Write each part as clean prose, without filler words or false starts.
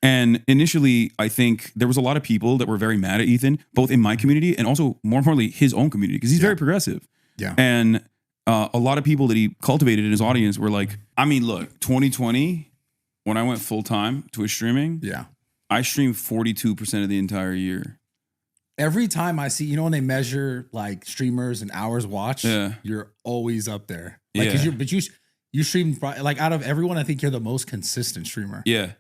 And initially, I think there was a lot of people that were very mad at Ethan, both in my community and also, more importantly, his own community, because he's very progressive. Yeah. And a lot of people that he cultivated in his audience were like, I mean, look, 2020, when I went full-time Twitch streaming, I streamed 42% of the entire year. Every time I see, when they measure like streamers and hours watched, you're always up there. Like, but you stream, like, out of everyone, I think you're the most consistent streamer. Yeah.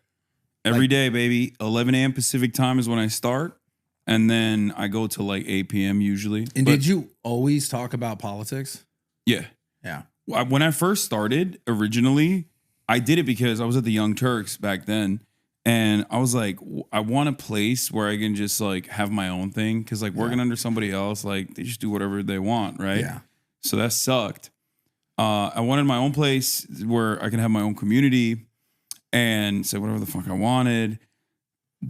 Every day, baby. 11 a.m. Pacific time is when I start. And then I go to like 8 p.m. usually. And did you always talk about politics? Yeah. Yeah. When I first started, originally, I did it because I was at the Young Turks back then. And I was like, I want a place where I can just like have my own thing. Because like working under somebody else, like they just do whatever they want, right? Yeah. So that sucked. I wanted my own place where I can have my own community and say whatever the fuck I wanted.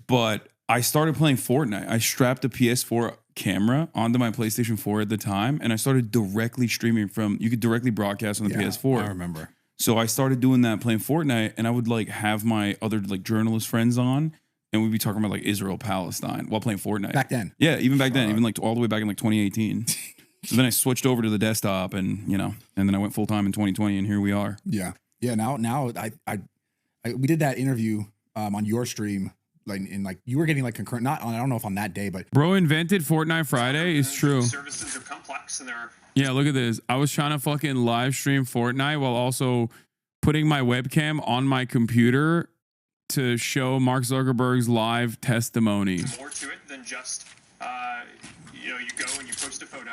But I started playing Fortnite. I strapped a PS4 camera onto my PlayStation 4 at the time, and I started directly streaming from, you could directly broadcast on the PS4. I remember. So I started doing that, playing Fortnite, and I would like have my other like journalist friends on, and we'd be talking about like Israel, Palestine while playing Fortnite. Back then. Yeah, even back then, even like all the way back in like 2018. So then I switched over to the desktop, and and then I went full time in 2020, and here we are. Yeah. Yeah. Now we did that interview on your stream, like you were getting like concurrent. I don't know if on that day, but bro invented Fortnite Friday. It's true. Services are complex and they're. Yeah, look at this. I was trying to fucking live stream Fortnite while also putting my webcam on my computer to show Mark Zuckerberg's live testimony. More to it than just you go and you post a photo.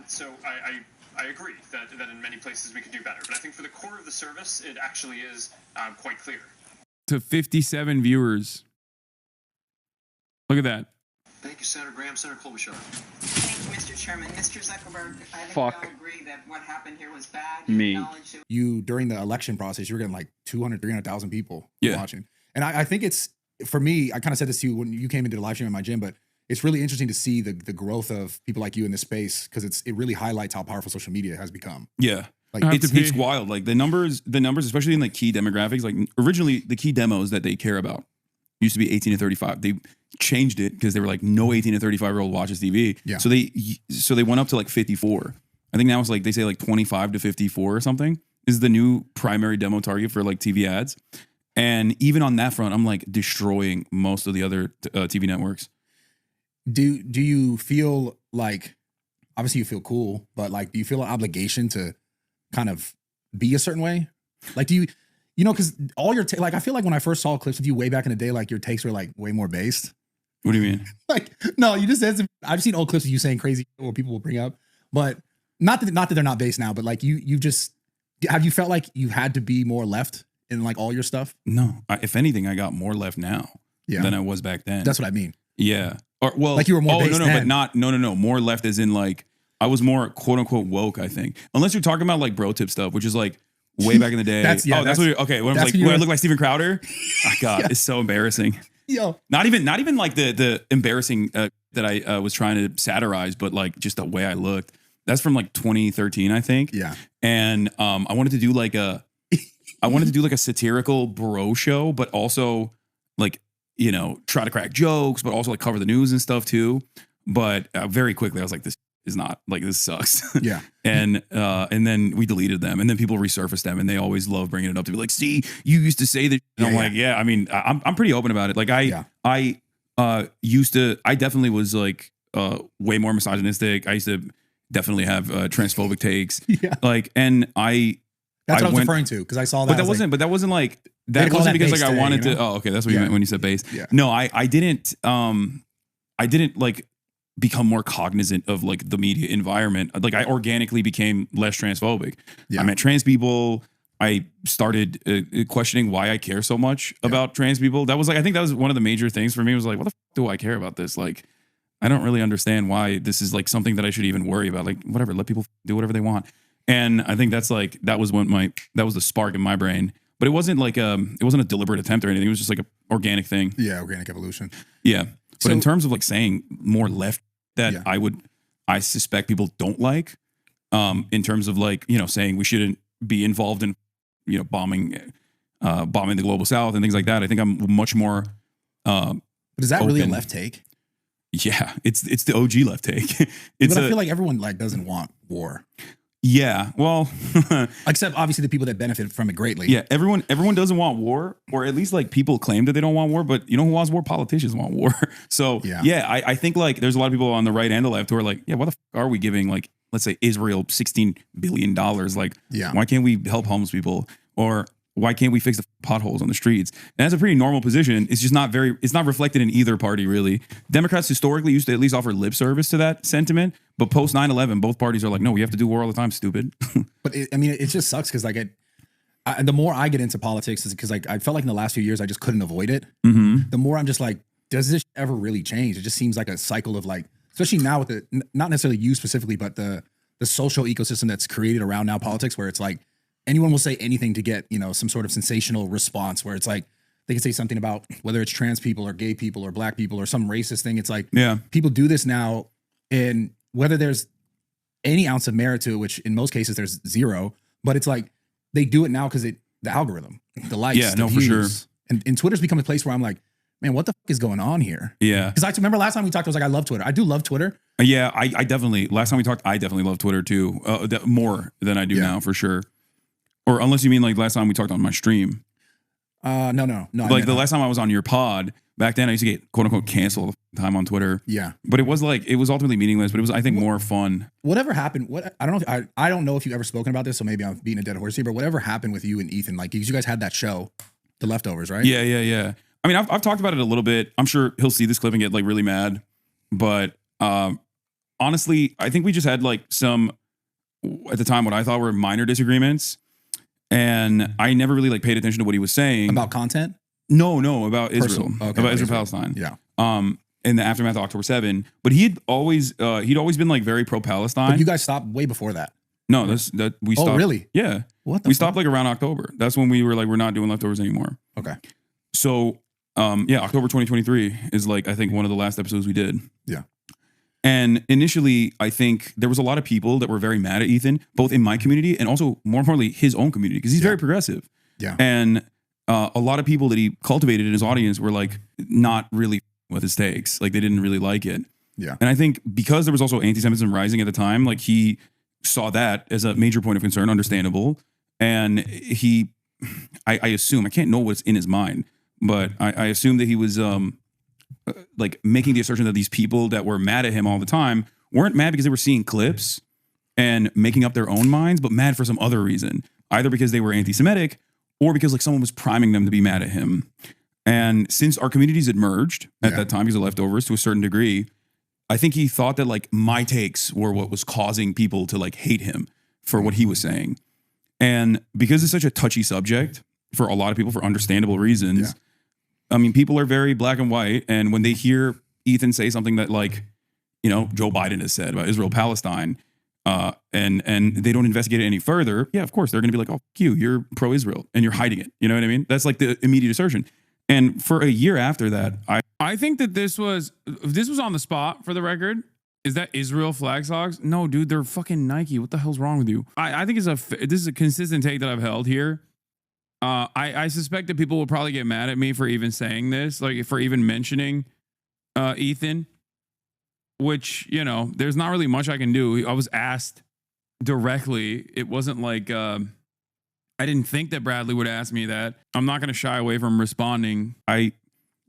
So I agree that in many places we could do better. But I think for the core of the service, it actually is quite clear. To 57 viewers. Look at that. Thank you, Senator Graham. Senator Klobuchar. Thank you, Mr. Chairman. Mr. Zuckerberg, I think we all agree that what happened here was bad. You, during the election process, you were getting like 200, 300,000 people watching. And I think it's, for me, I kind of said this to you when you came into the live stream in my gym, but it's really interesting to see the growth of people like you in this space, because it really highlights how powerful social media has become. Yeah. Like it's wild. Like the numbers, especially in like key demographics, like originally the key demos that they care about used to be 18 to 35. They changed it because they were like, no 18 to 35-year-old watches TV. Yeah. So they went up to like 54. I think now it's like, they say like 25 to 54 or something is the new primary demo target for like TV ads. And even on that front, I'm like destroying most of the other TV networks. Do you feel like, obviously you feel cool, but like, do you feel an obligation to kind of be a certain way? Like, do you because all your like, I feel like when I first saw clips with you way back in the day, like your takes were like way more based. What do you mean? Like, no, you just said some, I've seen old clips of you saying crazy what people will bring up, but not that they're not based now, but like you just, have you felt like you had to be more left in like all your stuff? No, if anything, I got more left now than I was back then. That's what I mean. Yeah. Or, well, like you were more based then. But not, no. More left as in like, I was more quote unquote woke, I think. Unless you're talking about like bro tip stuff, which is like way back in the day. That's what okay. When I was like, when I look like Steven Crowder, oh God, it's so embarrassing. Yo. Not even like the embarrassing that I was trying to satirize, but like just the way I looked. That's from like 2013, I think. Yeah. And I wanted to do like a satirical bro show, but also like, try to crack jokes, but also like cover the news and stuff too. But very quickly I was like, this is not, like, this sucks. Yeah. And then we deleted them, and then people resurfaced them, and they always love bringing it up to be like, see, you used to say that. And I'm like, yeah, I mean, I'm pretty open about it. Like I definitely was like way more misogynistic. I used to definitely have transphobic takes. Yeah. Like, and that's what I was referring to, because I saw that. But that wasn't like, that wasn't because like I wanted to. Oh, okay, that's what you meant when you said base. Yeah. No, I didn't like become more cognizant of like the media environment. Like I organically became less transphobic. Yeah. I met trans people. I started questioning why I care so much about trans people. That was like, I think that was one of the major things for me. Was like, what the fuck do I care about this? Like, I don't really understand why this is like something that I should even worry about. Like, whatever, let people do whatever they want. And I think that's like, that was the spark in my brain. But it wasn't like it wasn't a deliberate attempt or anything. It was just like an organic thing. Yeah, organic evolution. Yeah. But in terms of like saying more left that I suspect people don't like, in terms of like, saying we shouldn't be involved in, bombing bombing the global south and things like that. I think I'm much more. But is that really a open. left take? Yeah, it's the OG left take. But I feel like everyone like doesn't want war. Yeah, well, except obviously the people that benefit from it greatly. Yeah, everyone doesn't want war, or at least like people claim that they don't want war. But you know who wants war? Politicians want war. So yeah, I think like there's a lot of people on the right and the left who are like, yeah, why the fuck are we giving like, let's say Israel $16 billion? Like, why can't we help homeless people? Or why can't we fix the potholes on the streets? And that's a pretty normal position. It's just it's not reflected in either party, really. Democrats historically used to at least offer lip service to that sentiment. But post 9/11, both parties are like, no, we have to do war all the time, stupid. But it just sucks because like the more I get into politics is because like I felt like in the last few years I just couldn't avoid it. The more I'm just like, does this ever really change? It just seems like a cycle of like, especially now with the, not necessarily you specifically, but the social ecosystem that's created around now politics, where it's like anyone will say anything to get, some sort of sensational response, where it's like they can say something about whether it's trans people or gay people or black people or some racist thing. It's like, people do this now, and whether there's any ounce of merit to it, which in most cases there's zero, but it's like they do it now because the algorithm, the likes, the views. For sure. And Twitter's become a place where I'm like, man, what the fuck is going on here? Yeah. Because I remember last time we talked, I was like, I love Twitter. I do love Twitter. Yeah, I definitely, last time we talked, I definitely love Twitter too. More than I do now, for sure. Or unless you mean like last time we talked on my stream. No. Like the last time I was on your pod, back then I used to get quote unquote canceled all the time on Twitter. Yeah. But it was ultimately meaningless, but it was, I think, more fun. Whatever happened, I don't know if you've ever spoken about this, so maybe I'm beating a dead horse here, but whatever happened with you and Ethan, like, because you guys had that show, The Leftovers, right? Yeah. I mean, I've talked about it a little bit. I'm sure he'll see this clip and get like really mad. But honestly, I think we just had like some, at the time, what I thought were minor disagreements. And I never really like paid attention to what he was saying. About content? No, about Israel. Okay, about Israel-Palestine. Yeah. In the aftermath of October 7. But he'd always been like very pro-Palestine. But you guys stopped way before that. No, we stopped. Oh, really? Yeah. We stopped like around October. That's when we were like, we're not doing Leftovers anymore. Okay. So, October 2023 is like, I think one of the last episodes we did. Yeah. And initially, I think there was a lot of people that were very mad at Ethan, both in my community and also, more importantly, his own community, because he's very progressive. Yeah. And a lot of people that he cultivated in his audience were like not really with his takes. Like they didn't really like it. Yeah. And I think because there was also anti-Semitism rising at the time, like he saw that as a major point of concern, understandable. And I assume, I can't know what's in his mind, but I assume that he was like making the assertion that these people that were mad at him all the time weren't mad because they were seeing clips and making up their own minds, but mad for some other reason, either because they were anti-Semitic or because like someone was priming them to be mad at him. And since our communities had merged at that time because of Leftovers to a certain degree, I think he thought that like my takes were what was causing people to like hate him for what he was saying. And because it's such a touchy subject for a lot of people for understandable reasons, I mean, people are very black and white. And when they hear Ethan say something that like, Joe Biden has said about Israel-Palestine, and they don't investigate it any further, of course, they're going to be like, oh, fuck you, you're pro-Israel and you're hiding it. You know what I mean? That's like the immediate assertion. And for a year after that, I think that this was on the spot, for the record. Is that Israel flag socks? No, dude, they're fucking Nike. What the hell's wrong with you? I think this is a consistent take that I've held here. I suspect that people will probably get mad at me for even saying this, like for even mentioning Ethan, which, there's not really much I can do. I was asked directly. It wasn't like I didn't think that Bradley would ask me that. I'm not going to shy away from responding. I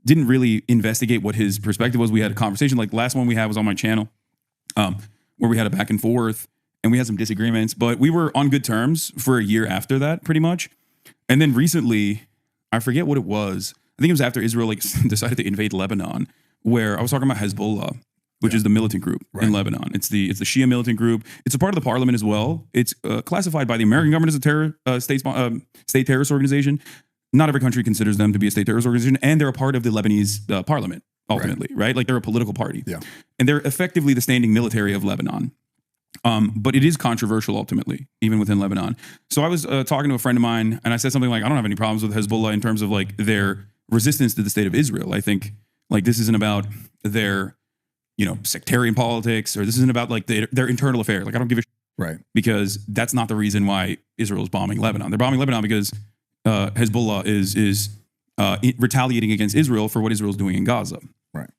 didn't really investigate what his perspective was. We had a conversation, like last one we had was on my channel, where we had a back and forth and we had some disagreements, but we were on good terms for a year after that, pretty much. And then recently, I forget what it was. I think it was after Israel like decided to invade Lebanon, where I was talking about Hezbollah, which is the militant group in Lebanon. It's the Shia militant group. It's a part of the parliament as well. It's classified by the American government as a state terrorist organization. Not every country considers them to be a state terrorist organization, and they're a part of the Lebanese parliament, ultimately, right? Like they're a political party. Yeah. And they're effectively the standing military of Lebanon. But it is controversial ultimately, even within Lebanon. So I was talking to a friend of mine and I said something like, I don't have any problems with Hezbollah in terms of like their resistance to the state of Israel. I think like this isn't about their, sectarian politics, or this isn't about like their internal affair. Like I don't give a shit. Right. Because that's not the reason why Israel is bombing Lebanon. They're bombing Lebanon because Hezbollah is retaliating against Israel for what Israel's doing in Gaza. Right.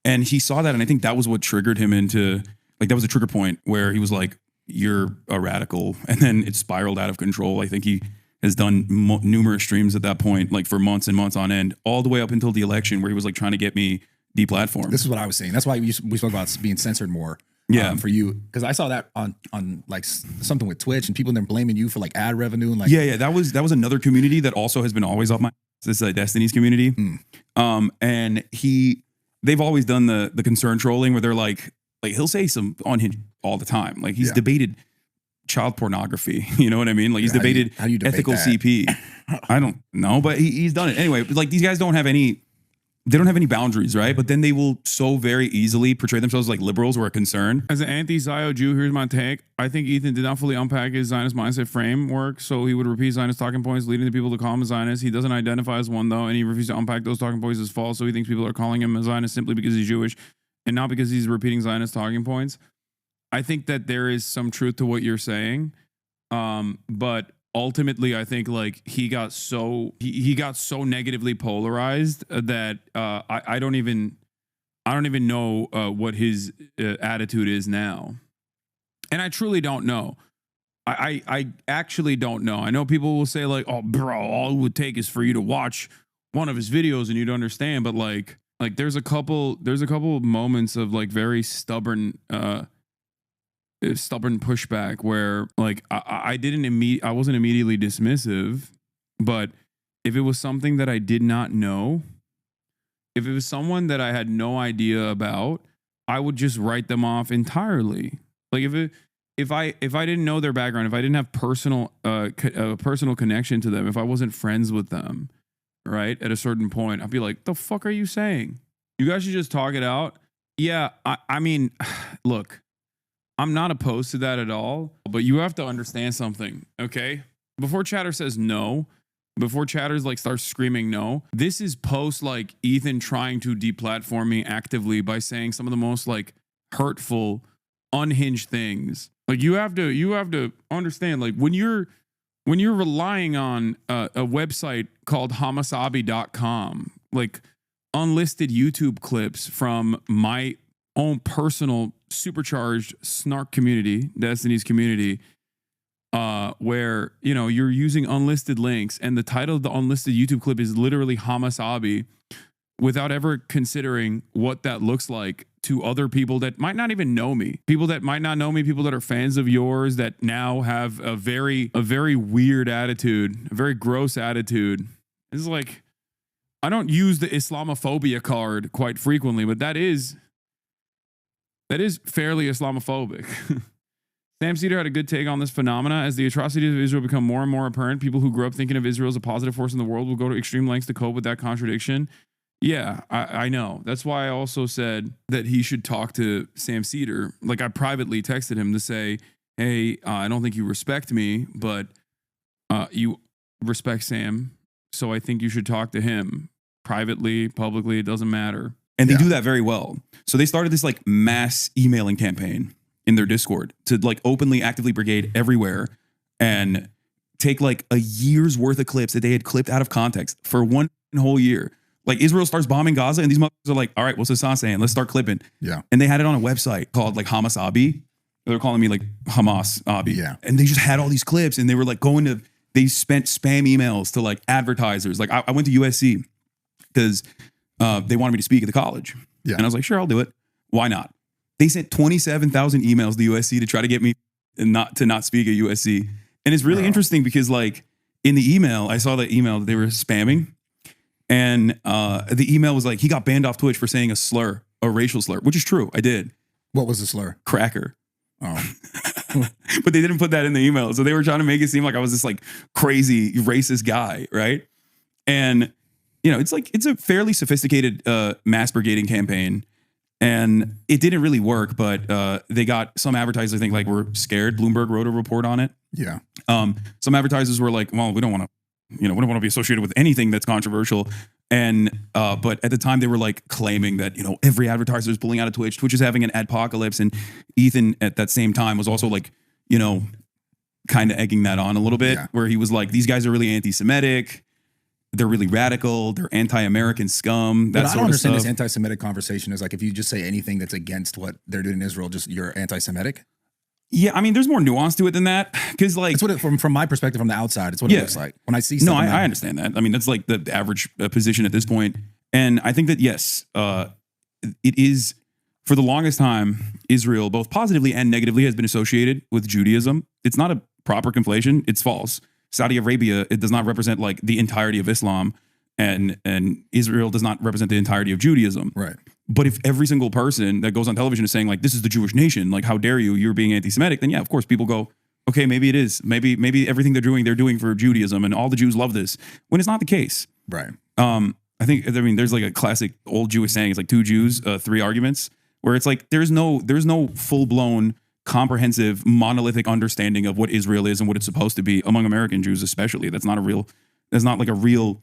And he saw that, and I think that was what triggered him into, like, that was a trigger point where he was like, you're a radical. And then it spiraled out of control. I think he has done numerous streams at that point, like for months and months on end, all the way up until the election where he was like trying to get me deplatformed. This is what I was saying. That's why we spoke about being censored more. Yeah. For you, because I saw that on like something with Twitch and people then blaming you for like ad revenue and like that was another community that also has been always up my this Destiny's community. And they've always done the concern trolling where they're like he'll say some unhinged all the time. Like he's debated child pornography. You know what I mean? Like he's debated how do you debate ethical that? CP. I don't know, but he's done it anyway. Like these guys don't have any boundaries, right? But then they will so very easily portray themselves like liberals or a concern. As an anti-Zio Jew, here's my take. I think Ethan did not fully unpack his Zionist mindset framework, so he would repeat Zionist talking points, leading the people to call him a Zionist. He doesn't identify as one, though, and he refuses to unpack those talking points as false, so he thinks people are calling him a Zionist simply because he's Jewish and not because he's repeating Zionist talking points. I think that there is some truth to what you're saying, but ultimately, I think like he got so negatively polarized that I don't even know what his attitude is now, and I truly don't know. I actually don't know. I know people will say like, "Oh, bro, all it would take is for you to watch one of his videos and you'd understand." But like there's a couple moments of like very stubborn pushback where like I wasn't immediately dismissive, but if it was something that I did not know, if it was someone that I had no idea about, I would just write them off entirely. Like if I didn't know their background, if I didn't have personal connection to them, if I wasn't friends with them, right, at a certain point, I'd be like, the fuck are you saying? You guys should just talk it out. Yeah, I mean, look, I'm not opposed to that at all, but you have to understand something, okay? Before chatter says no, before chatters like starts screaming no, this is post like Ethan trying to deplatform me actively by saying some of the most like hurtful, unhinged things. Like you have to understand, like when you're relying on a website called Hasanabi.com, like unlisted YouTube clips from my own personal supercharged snark community, Destiny's community, where you're using unlisted links, and the title of the unlisted YouTube clip is literally Hasanabi, without ever considering what that looks like to other people that might not even know me, people that might not know me, people that are fans of yours that now have a very weird attitude, a very gross attitude. It's like, I don't use the Islamophobia card quite frequently, but that is fairly Islamophobic. Sam Cedar had a good take on this phenomena. As the atrocities of Israel become more and more apparent, people who grew up thinking of Israel as a positive force in the world will go to extreme lengths to cope with that contradiction. Yeah, I know. That's why I also said that he should talk to Sam Cedar. Like I privately texted him to say, hey, I don't think you respect me, but you respect Sam. So I think you should talk to him privately, publicly. It doesn't matter. And they do that very well. So they started this like mass emailing campaign in their Discord to like openly, actively brigade everywhere and take like a year's worth of clips that they had clipped out of context for one whole year. Like Israel starts bombing Gaza and these motherfuckers are like, all right, what's Hasan saying? Let's start clipping. Yeah. And they had it on a website called like Hasanabi. They're calling me like Hamas Abi. Yeah. And they just had all these clips and they were like they spent spam emails to like advertisers. Like I went to USC because they wanted me to speak at the college. Yeah. And I was like, sure, I'll do it. Why not? They sent 27,000 emails to USC to try to get me not speak at USC. And it's really interesting because like in the email, I saw the email that they were spamming. And the email was like, he got banned off Twitch for saying a racial slur, which is true. I did. What was the slur? Cracker. Oh. But they didn't put that in the email. So they were trying to make it seem like I was this like crazy racist guy, right? And it's a fairly sophisticated mass brigading campaign. And it didn't really work, but they got some advertisers, I think, like were scared. Bloomberg wrote a report on it. Yeah. Some advertisers were like, well, we don't want to be associated with anything that's controversial. And but at the time they were like claiming that, every advertiser is pulling out of Twitch. Twitch is having an adpocalypse. And Ethan at that same time was also like, kind of egging that on a little bit, Yeah. where he was like, these guys are really anti-Semitic. They're really radical. They're anti-American scum. That But I sort don't of understand stuff. this anti-Semitic conversation is like, if you just say anything that's against what they're doing in Israel, just you're anti-Semitic. Yeah, I mean, there's more nuance to it than that. Because like, That's what from my perspective, from the outside, it's what Yeah. it looks like when I see. no, Stuff I understand that. I mean, that's like the average position at this point. And I think that, yes, it is, for the longest time, Israel, both positively and negatively, has been associated with Judaism. It's not a proper conflation. It's false. Saudi Arabia, it does not represent like the entirety of Islam, and Israel does not represent the entirety of Judaism. Right. But if every single person that goes on television is saying like, this is the Jewish nation, like, how dare you, you're being anti-Semitic, then yeah, of course people go, okay, maybe it is. Maybe everything they're doing for Judaism, and all the Jews love this, when it's not the case. Right. I mean, there's like a classic old Jewish saying, it's like 2 Jews, 3 arguments, where it's like, there's no full blown comprehensive monolithic understanding of what Israel is and what it's supposed to be among American Jews, especially. That's not like a real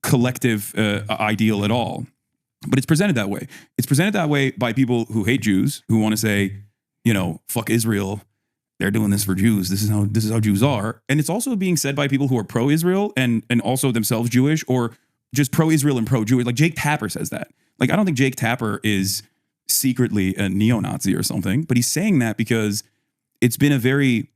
collective ideal at all. But it's presented that way. It's presented that way by people who hate Jews, who want to say, fuck Israel. They're doing this for Jews. This is how Jews are. And it's also being said by people who are pro-Israel and also themselves Jewish, or just pro-Israel and pro-Jewish. Like Jake Tapper says that. Like, I don't think Jake Tapper is secretly a neo-Nazi or something, but he's saying that because it's been a very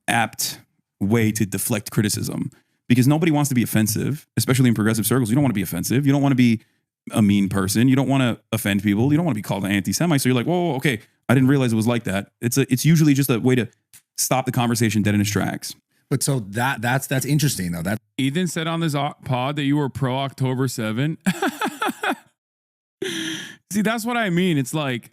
apt way to deflect criticism, because nobody wants to be offensive, especially in progressive circles. You don't want to be offensive. You don't want to be a mean person. You don't want to offend people. You don't want to be called an anti-Semite. So you're like, whoa, okay, I didn't realize it was like that. It's usually just a way to stop the conversation dead in its tracks. But so that's interesting though. That Ethan said on this pod that you were pro October 7. See, that's what I mean. It's like,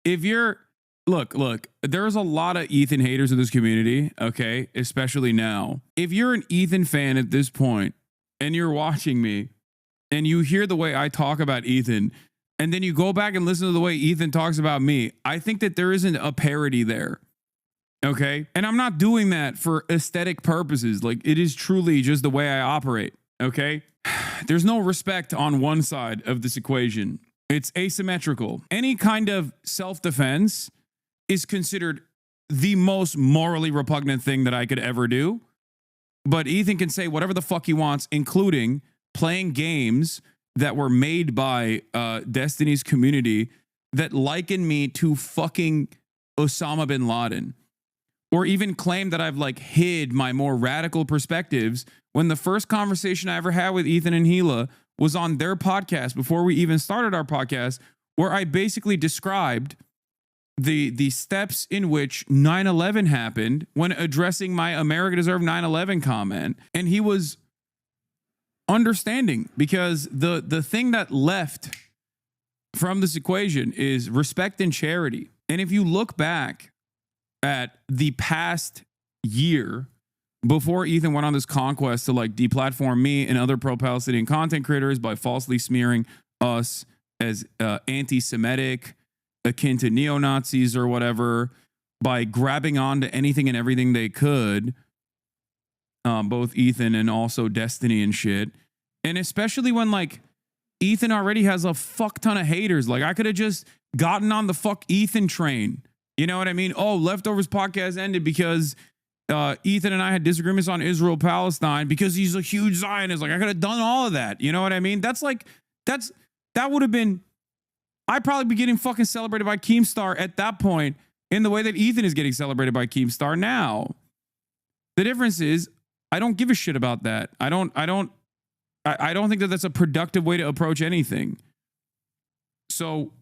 if you're, look, there's a lot of Ethan haters in this community, okay? Especially now. If you're an Ethan fan at this point and you're watching me and you hear the way I talk about Ethan, and then you go back and listen to the way Ethan talks about me, I think that there isn't a parity there. Okay. And I'm not doing that for aesthetic purposes. Like, it is truly just the way I operate. Okay. There's no respect on one side of this equation. It's asymmetrical. Any kind of self-defense is considered the most morally repugnant thing that I could ever do. But Ethan can say whatever the fuck he wants, including playing games that were made by Destiny's community that liken me to fucking Osama bin Laden. Or even claim that I've like hid my more radical perspectives, when the first conversation I ever had with Ethan and Gila was on their podcast before we even started our podcast, where I basically described the steps in which 9/11 happened when addressing my America Deserved 9/11 comment. And he was understanding, because the thing that left from this equation is respect and charity. And if you look back at the past year before Ethan went on this conquest to like deplatform me and other pro-Palestinian content creators by falsely smearing us as anti-Semitic, akin to neo-Nazis or whatever, by grabbing onto anything and everything they could, both Ethan and also Destiny and shit. And especially when like Ethan already has a fuck ton of haters. Like, I could have just gotten on the fuck Ethan train. You know what I mean? Oh, Leftovers podcast ended because Ethan and I had disagreements on Israel, Palestine, because he's a huge Zionist. Like, I could have done all of that. You know what I mean? That would have been, I'd probably be getting fucking celebrated by Keemstar at that point in the way that Ethan is getting celebrated by Keemstar now. The difference is, I don't give a shit about that. I don't think that that's a productive way to approach anything. So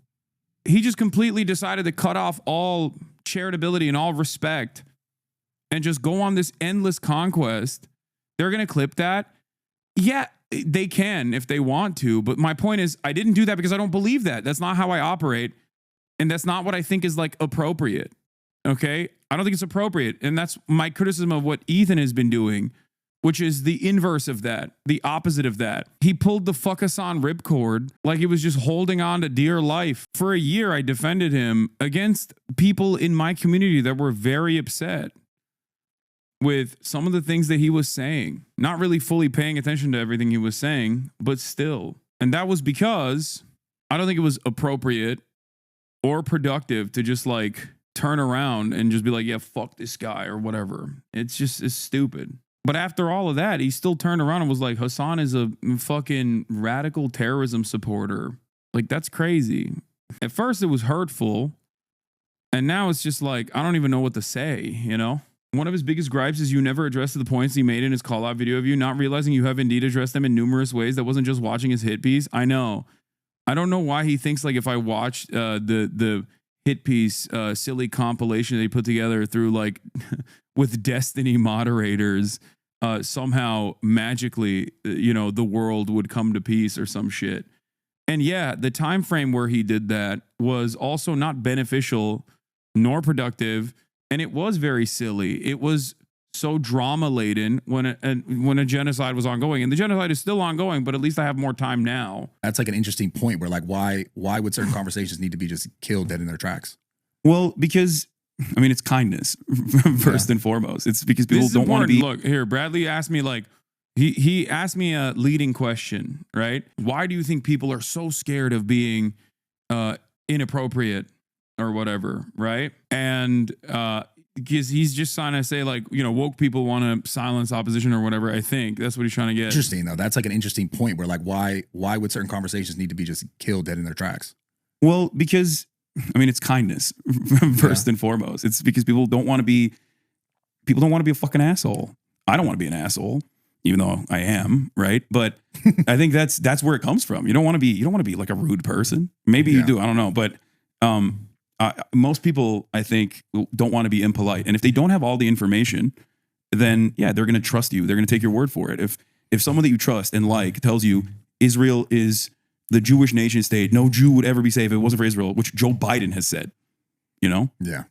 he just completely decided to cut off all charitability and all respect and just go on this endless conquest. They're going to clip that. Yeah, they can if they want to. But my point is, I didn't do that because I don't believe that. That's not how I operate. And that's not what I think is like appropriate. Okay? I don't think it's appropriate. And that's my criticism of what Ethan has been doing, which is the inverse of that, the opposite of that. He pulled the fuck Hasan ripcord like he was just holding on to dear life. For a year, I defended him against people in my community that were very upset with some of the things that he was saying, not really fully paying attention to everything he was saying, but still. And that was because I don't think it was appropriate or productive to just like turn around and just be like, yeah, fuck this guy or whatever. It's stupid. But after all of that, he still turned around and was like, Hasan is a fucking radical terrorism supporter. Like, that's crazy. At first it was hurtful. And now it's just like, I don't even know what to say, you know? One of his biggest gripes is you never addressed the points he made in his call-out video of you, not realizing you have indeed addressed them in numerous ways. That wasn't just watching his hit piece. I know. I don't know why he thinks like if I watched the hit piece silly compilation they put together through like with Destiny moderators, somehow magically, the world would come to peace or some shit. And yeah, the time frame where he did that was also not beneficial nor productive. And it was very silly. It was so drama laden when a genocide was ongoing, and the genocide is still ongoing. But at least I have more time now. That's like an interesting point where like why would certain conversations need to be just killed dead in their tracks? Well, because I mean it's kindness first and foremost. It's because people don't want to be. Look here, Bradley asked me like he asked me a leading question, right? Why do you think people are so scared of being inappropriate? Or whatever, right? And because he's just trying to say like, woke people want to silence opposition or whatever. I think that's what he's trying to get. Interesting though. That's like an interesting point where like why would certain conversations need to be just killed dead in their tracks? Well, because I mean it's kindness first and foremost. It's because people don't want to be a fucking asshole. I don't want to be an asshole, even though I am, right? But I think that's where it comes from. You don't want to be like a rude person. Maybe you do. I don't know, but most people, I think, don't want to be impolite. And if they don't have all the information, then yeah, they're going to trust you. They're going to take your word for it. If someone that you trust and like tells you Israel is the Jewish nation state, no Jew would ever be safe if it wasn't for Israel, which Joe Biden has said, Yeah.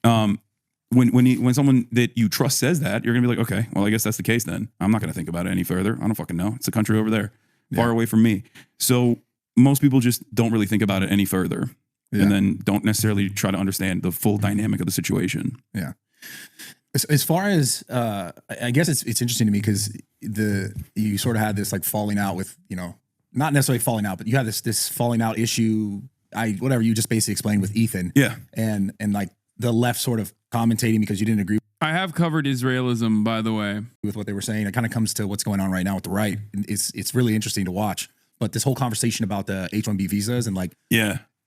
When someone that you trust says that, you're going to be like, okay, well, I guess that's the case then. I'm not going to think about it any further. I don't fucking know. It's a country over there, far away from me. So most people just don't really think about it any further. Yeah. And then don't necessarily try to understand the full dynamic of the situation. Yeah. As far as, I guess it's interesting to me because you sort of had this like falling out with, not necessarily falling out, but you had this falling out issue. Whatever you just basically explained with Ethan. Yeah. And like the left sort of commentating because you didn't agree. I have covered Israelism, by the way, with what they were saying. It kind of comes to what's going on right now with the right. It's really interesting to watch. But this whole conversation about the H-1B visas and like,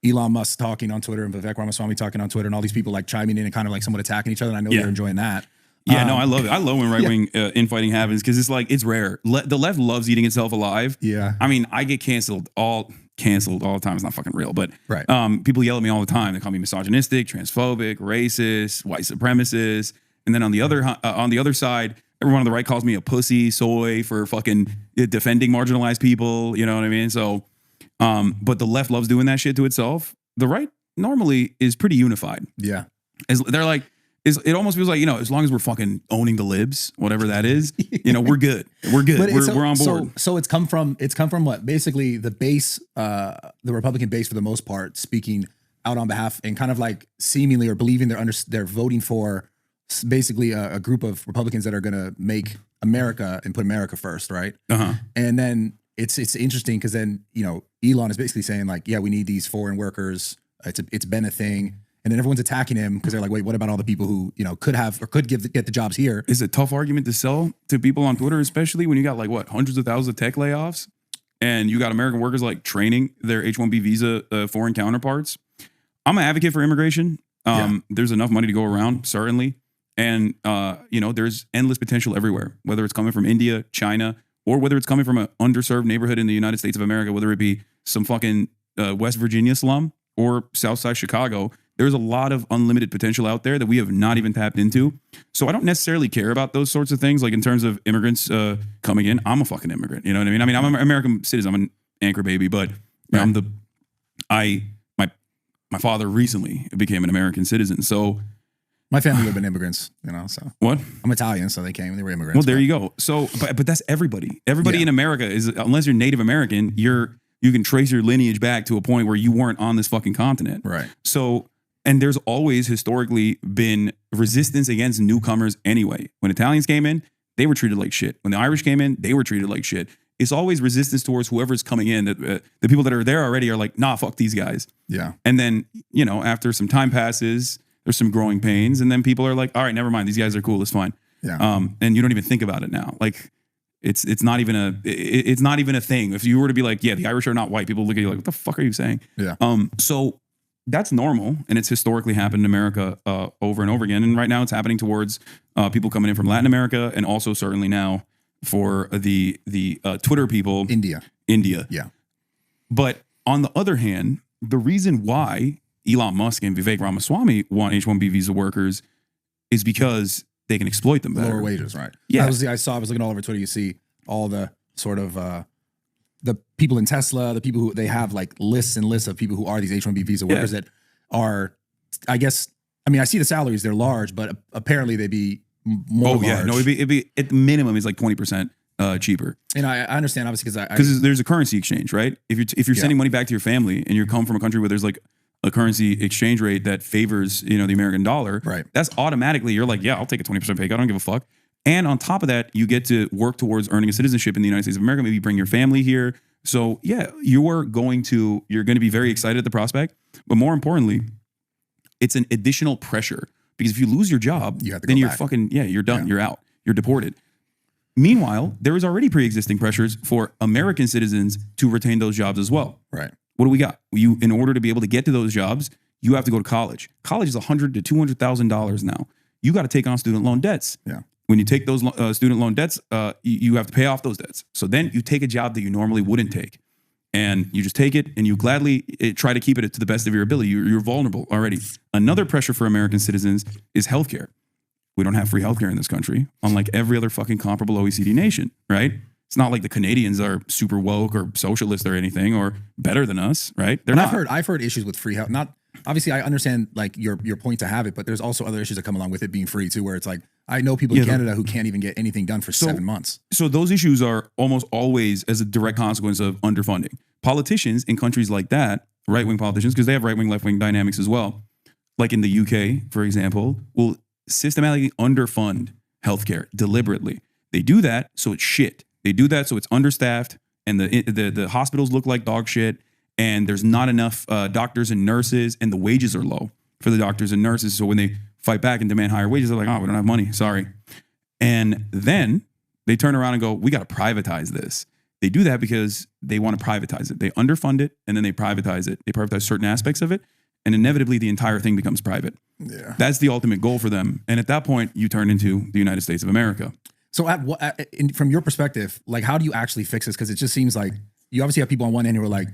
Elon Musk talking on Twitter and Vivek Ramaswamy talking on Twitter and all these people like chiming in and kind of like somewhat attacking each other. And I know they're enjoying that. Yeah, no, I love it. I love when right-wing infighting happens because it's like, it's rare. The left loves eating itself alive. Yeah. I mean, I get canceled all the time. It's not fucking real, but right. People yell at me all the time. They call me misogynistic, transphobic, racist, white supremacist. And then on the other side, everyone on the right calls me a pussy, soy for fucking defending marginalized people. You know what I mean? So, but the left loves doing that shit to itself. The right normally is pretty unified. Yeah. They're like, it almost feels like, as long as we're fucking owning the libs, whatever that is, we're good. We're good. We're on board. So it's come from what? Basically the base, the Republican base for the most part, speaking out on behalf and kind of like seemingly or believing they're voting for basically a group of Republicans that are going to make America and put America first. Right. Uh-huh. And then it's interesting because then, Elon is basically saying like, yeah, we need these foreign workers. It's been a thing. And then everyone's attacking him because they're like, wait, what about all the people who, could have or could get the jobs here? It's a tough argument to sell to people on Twitter, especially when you got like hundreds of thousands of tech layoffs and you got American workers like training their H-1B visa foreign counterparts. I'm an advocate for immigration. There's enough money to go around, certainly. And, there's endless potential everywhere, whether it's coming from India, China, or whether it's coming from an underserved neighborhood in the United States of America, whether it be some fucking West Virginia slum or Southside Chicago. There's a lot of unlimited potential out there that we have not even tapped into. So I don't necessarily care about those sorts of things. Like in terms of immigrants coming in, I'm a fucking immigrant. You know what I mean? I mean, I'm an American citizen. I'm an anchor baby, but my father recently became an American citizen. So my family would have been immigrants, so. What? I'm Italian, so they came, they were immigrants. Well, there you go. So, but that's everybody. Everybody in America is, unless you're Native American, you can trace your lineage back to a point where you weren't on this fucking continent. Right. So, and there's always historically been resistance against newcomers anyway. When Italians came in, they were treated like shit. When the Irish came in, they were treated like shit. It's always resistance towards whoever's coming in. The people that are there already are like, nah, fuck these guys. Yeah. And then, after some time passes There's some growing pains, and then people are like, all right, never mind. These guys are cool. It's fine. Yeah. And you don't even think about it now. Like it's not even a thing. If you were to be like, yeah, the Irish are not white, people look at you like, what the fuck are you saying? Yeah. So that's normal, and it's historically happened in America over and over again. And right now, it's happening towards people coming in from Latin America, and also certainly now for the Twitter people, India. Yeah. But on the other hand, the reason why Elon Musk and Vivek Ramaswamy want H-1B visa workers is because they can exploit them better. Lower wages, right? Yeah. I was looking all over Twitter. You see all the sort of the people in Tesla, the people who they have like lists and lists of people who are these H-1B visa workers that are, I guess, I mean, I see the salaries, they're large, but apparently they'd be more large. Yeah. No, it'd be at the minimum, it's like 20% cheaper. And I understand, obviously, because there's a currency exchange, right? If you're sending money back to your family and you come from a country where there's like a currency exchange rate that favors, the American dollar, right? That's automatically, you're like, yeah, I'll take a 20% pay cut. I don't give a fuck. And on top of that, you get to work towards earning a citizenship in the United States of America. Maybe bring your family here. So yeah, you're going to be very excited at the prospect. But more importantly, it's an additional pressure, because if you lose your job, then you're back. You're done. Yeah. You're out. You're deported. Meanwhile, there is already pre-existing pressures for American citizens to retain those jobs as well. Right. What do we got? In order to be able to get to those jobs, you have to go to college. College is $100,000 to $200,000 now. You got to take on student loan debts. Yeah. When you take those student loan debts, you have to pay off those debts. So then you take a job that you normally wouldn't take, and you just take it, and you gladly try to keep it to the best of your ability. You're vulnerable already. Another pressure for American citizens is healthcare. We don't have free healthcare in this country, unlike every other fucking comparable OECD nation, right? It's not like the Canadians are super woke or socialist or anything, or better than us, right? They're not. I've heard issues with free health. Not obviously, I understand like your point to have it, but there's also other issues that come along with it being free too, where it's like I know people in Canada who can't even get anything done for 7 months. So those issues are almost always as a direct consequence of underfunding. Politicians in countries like that, right-wing politicians, because they have right-wing, left-wing dynamics as well, like in the UK, for example, will systematically underfund healthcare deliberately. They do that so it's shit. They do that so it's understaffed, and the hospitals look like dog shit, and there's not enough doctors and nurses, and the wages are low for the doctors and nurses. So when they fight back and demand higher wages, they're like, oh, we don't have money. Sorry. And then they turn around and go, we got to privatize this. They do that because they want to privatize it. They underfund it, and then they privatize it. They privatize certain aspects of it, and inevitably the entire thing becomes private. Yeah. That's the ultimate goal for them. And at that point, you turn into the United States of America. So from your perspective, like, how do you actually fix this? Because it just seems like you obviously have people on one end who are like,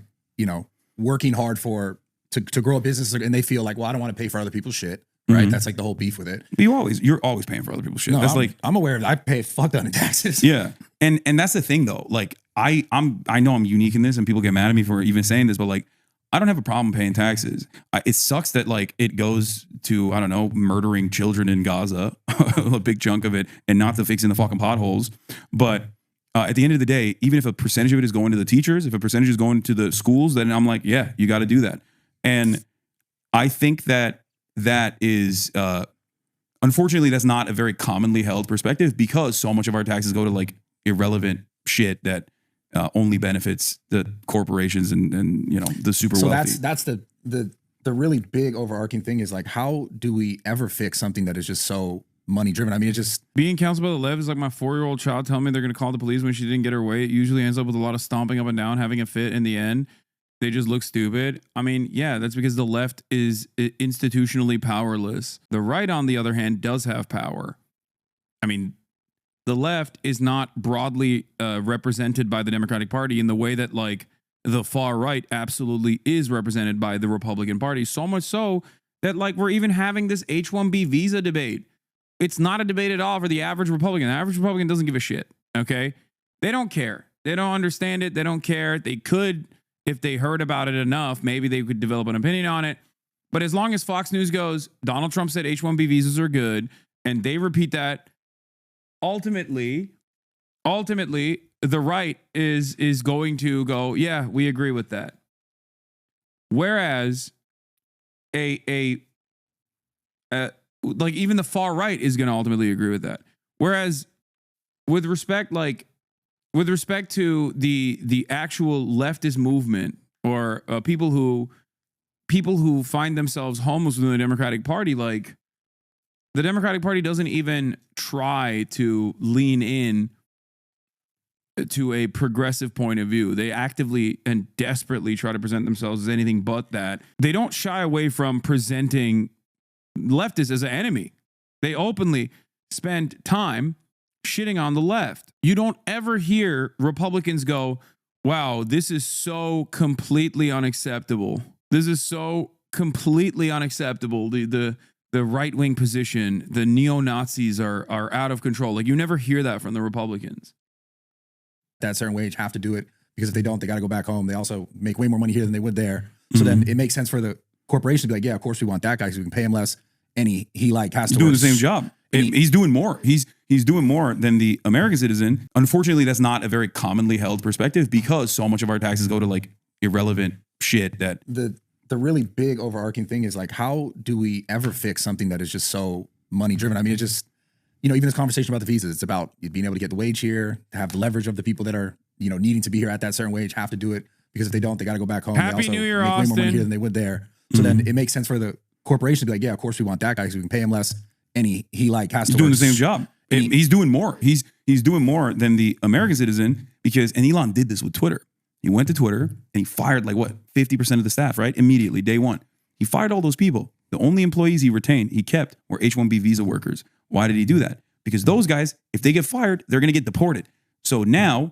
working hard to grow a business, and they feel like, well, I don't want to pay for other people's shit. Right. Mm-hmm. That's like the whole beef with it. You're always paying for other people's shit. No, that's I'm aware of it. I pay a fuck ton of taxes. Yeah. And that's the thing though. Like I know I'm unique in this, and people get mad at me for even saying this, but like, I don't have a problem paying taxes. It sucks that like it goes to, I don't know, murdering children in Gaza, a big chunk of it, and not to fixing the fucking potholes. But at the end of the day, even if a percentage of it is going to the teachers, if a percentage is going to the schools, then I'm like, yeah, you got to do that. And I think that is, unfortunately, that's not a very commonly held perspective, because so much of our taxes go to like irrelevant shit that only benefits the corporations and the super wealthy. So that's the really big overarching thing is like, how do we ever fix something that is just so money driven? I mean, it's just being counseled by the left is like my 4-year-old child telling me they're going to call the police when she didn't get her way. It usually ends up with a lot of stomping up and down, having a fit in the end. They just look stupid. I mean, yeah, that's because the left is institutionally powerless. The right, on the other hand, does have power. I mean, the left is not broadly represented by the Democratic Party in the way that like the far right absolutely is represented by the Republican Party. So much so that like we're even having this H-1B visa debate. It's not a debate at all for the average Republican. The average Republican doesn't give a shit. Okay. They don't care. They don't understand it. They don't care. They could, if they heard about it enough, maybe they could develop an opinion on it. But as long as Fox News goes, Donald Trump said H-1B visas are good, and they repeat that, ultimately, the right is going to go, yeah, we agree with that. Whereas like even the far right is going to ultimately agree with that. Whereas with respect to the actual leftist movement, or people who people who find themselves homeless within the Democratic Party, like the Democratic Party doesn't even try to lean in to a progressive point of view. They actively and desperately try to present themselves as anything but that. They don't shy away from presenting leftists as an enemy. They openly spend time shitting on the left. You don't ever hear Republicans go, wow, this is so completely unacceptable. This is so completely unacceptable. The right-wing position, the neo-Nazis are out of control. Like, you never hear that from the Republicans. That certain wage have to do it, because if they don't, they got to go back home. They also make way more money here than they would there. So then it makes sense for the corporation to be like, yeah, of course we want that guy because we can pay him less. And he like has to doing work the same job. He's doing more. He's doing more than the American citizen. Unfortunately, that's not a very commonly held perspective, because so much of our taxes go to like irrelevant shit that the really big overarching thing is like, how do we ever fix something that is just so money driven? I mean, it just, even this conversation about the visas, it's about being able to get the wage here, to have the leverage of the people that are, needing to be here at that certain wage have to do it, because if they don't, they got to go back home. Happy they also New Year, make way more money Austin. here than they would there. So then it makes sense for the corporation to be like, yeah, of course we want that guy because we can pay him less. And he like has to he's doing work the same job. He's doing more. He's doing more than the American citizen, because, and Elon did this with Twitter. He went to Twitter and he fired like 50% of the staff, right? Immediately, day one. He fired all those people. The only employees he retained, he kept, were H-1B visa workers. Why did he do that? Because those guys, if they get fired, they're going to get deported. So now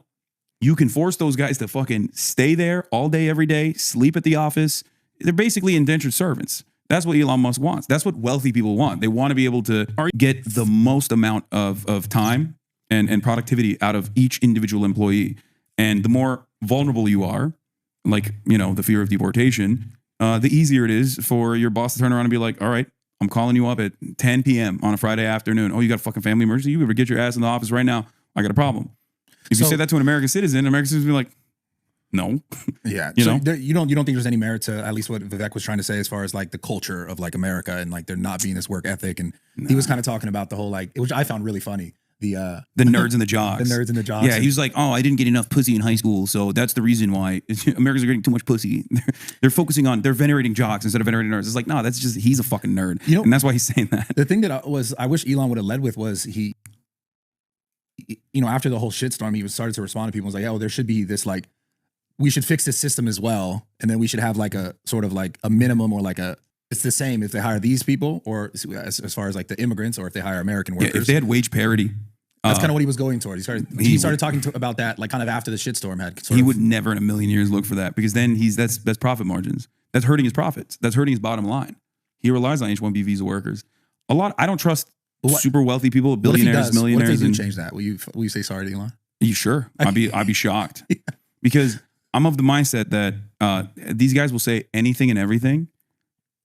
you can force those guys to fucking stay there all day, every day, sleep at the office. They're basically indentured servants. That's what Elon Musk wants. That's what wealthy people want. They want to be able to get the most amount of time and productivity out of each individual employee. And the more vulnerable you are, like, the fear of deportation, the easier it is for your boss to turn around and be like, all right, I'm calling you up at 10 p.m. on a Friday afternoon. Oh, you got a fucking family emergency? You ever get your ass in the office right now? I got a problem. If you say that to an American citizen will be like, no. Yeah. You don't think there's any merit to at least what Vivek was trying to say as far as like the culture of like America and like there not being this work ethic. And he was kind of talking about the whole like, which I found really funny. The nerds and the jocks. The nerds and the jocks. Yeah, he was like, oh, I didn't get enough pussy in high school, so that's the reason why Americans are getting too much pussy. They're focusing on, they're venerating jocks instead of venerating nerds. It's like, no, that's just, he's a fucking nerd. And that's why he's saying that. The thing that I wish Elon would have led with was he, after the whole shitstorm, he started to respond to people and was like, oh, there should be this like, we should fix this system as well. And then we should have like a sort of like a minimum or like it's the same if they hire these people or as far as like the immigrants or if they hire American workers. Yeah, if they had wage parity. That's kind of what he was going toward. He started talking about that like kind of after the shitstorm had. He would never in a million years look for that, because then that's profit margins. That's hurting his profits. That's hurting his bottom line. He relies on H-1B visa workers. I don't trust super wealthy people, billionaires, millionaires. What if they do change that? Will you say sorry to Elon? You sure? I'd be shocked. Yeah. Because I'm of the mindset that these guys will say anything and everything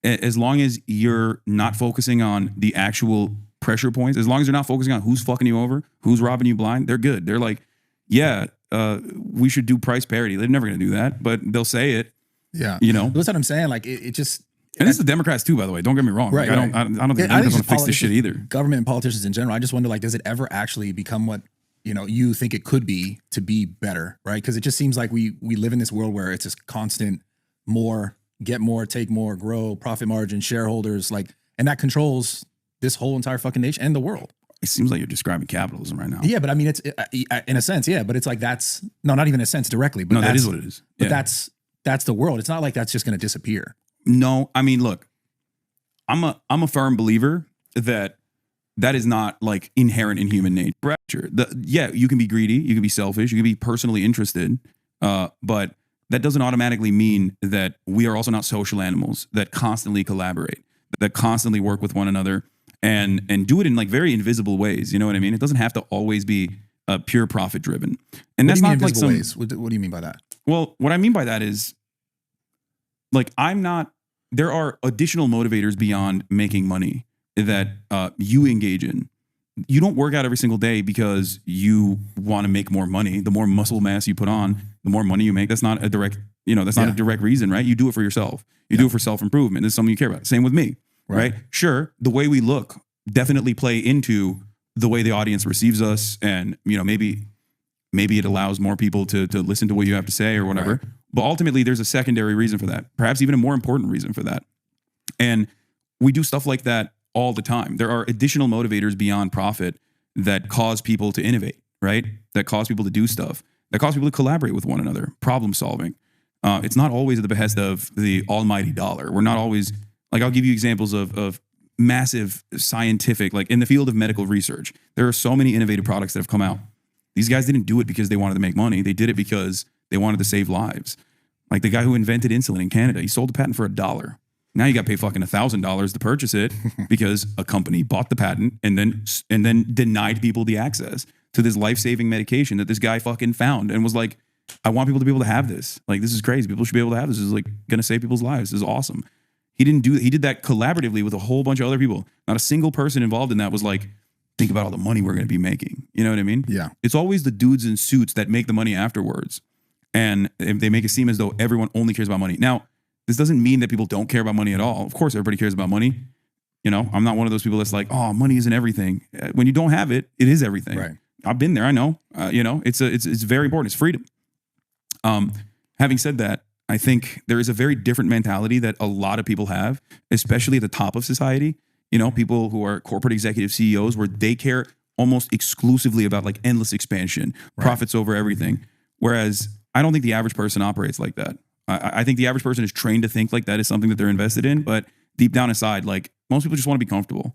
as long as you're not focusing on the actual pressure points. As long as you're not focusing on who's fucking you over, who's robbing you blind, they're good. They're like, yeah, we should do price parity. They're never going to do that, but they'll say it. Yeah. That's what I'm saying. Like it just. And it's the Democrats too, by the way. Don't get me wrong. Right. Like, I don't think the Democrats want to fix this shit either. Government and politicians in general. I just wonder, like, does it ever actually become what you think it could be to be better, right? Because it just seems like we live in this world where it's just constant more, get more, take more, grow, profit margin, shareholders, like, and that controls this whole entire fucking nation and the world. It seems like you're describing capitalism right now. Yeah, but I mean, it's in a sense, yeah, but it's like not even in a sense directly, but that is what it is. But that's the world. It's not like that's just going to disappear. No, I mean, look, I'm a firm believer that is not like inherent in human nature. You can be greedy, you can be selfish, you can be personally interested, but that doesn't automatically mean that we are also not social animals that constantly collaborate, that constantly work with one another and do it in like very invisible ways. You know what I mean? It doesn't have to always be pure profit driven. And that's not like some ways. What do you mean by that? Well, what I mean by that is like, there are additional motivators beyond making money that you engage in. You don't work out every single day because you want to make more money. The more muscle mass you put on, the more money you make. That's not a direct, not a direct reason, right? You do it for yourself. You do it for self-improvement. This is something you care about. Same with me, right? Sure, the way we look definitely play into the way the audience receives us. And, maybe it allows more people to listen to what you have to say or whatever. Right. But ultimately, there's a secondary reason for that, perhaps even a more important reason for that. And we do stuff like that all the time. There are additional motivators beyond profit that cause people to innovate, right? That cause people to do stuff, that cause people to collaborate with one another, problem solving. It's not always at the behest of the almighty dollar. We're not always, like, I'll give you examples of massive scientific, like in the field of medical research, there are so many innovative products that have come out. These guys didn't do it because they wanted to make money. They did it because they wanted to save lives. Like the guy who invented insulin in Canada, he sold the patent for $1. Now you got to pay fucking $1,000 to purchase it because a company bought the patent and then denied people the access to this life-saving medication that this guy fucking found and was like, I want people to be able to have this. Like, this is crazy. People should be able to have this. This is like going to save people's lives. This is awesome. He did that collaboratively with a whole bunch of other people. Not a single person involved in that was like, think about all the money we're going to be making. You know what I mean? Yeah. It's always the dudes in suits that make the money afterwards. And they make it seem as though everyone only cares about money. Now, this doesn't mean that people don't care about money at all. Of course, everybody cares about money. You know, I'm not one of those people that's like, oh, money isn't everything. When you don't have it, it is everything. Right. I've been there. I know. You know, it's very important. It's freedom. Having said that, I think there is a very different mentality that a lot of people have, especially at the top of society. You know, people who are corporate executive CEOs, where they care almost exclusively about like endless expansion, profits over everything. Whereas I don't think the average person operates like that. I think the average person is trained to think like that is something that they're invested in, but deep down inside, like most people just want to be comfortable.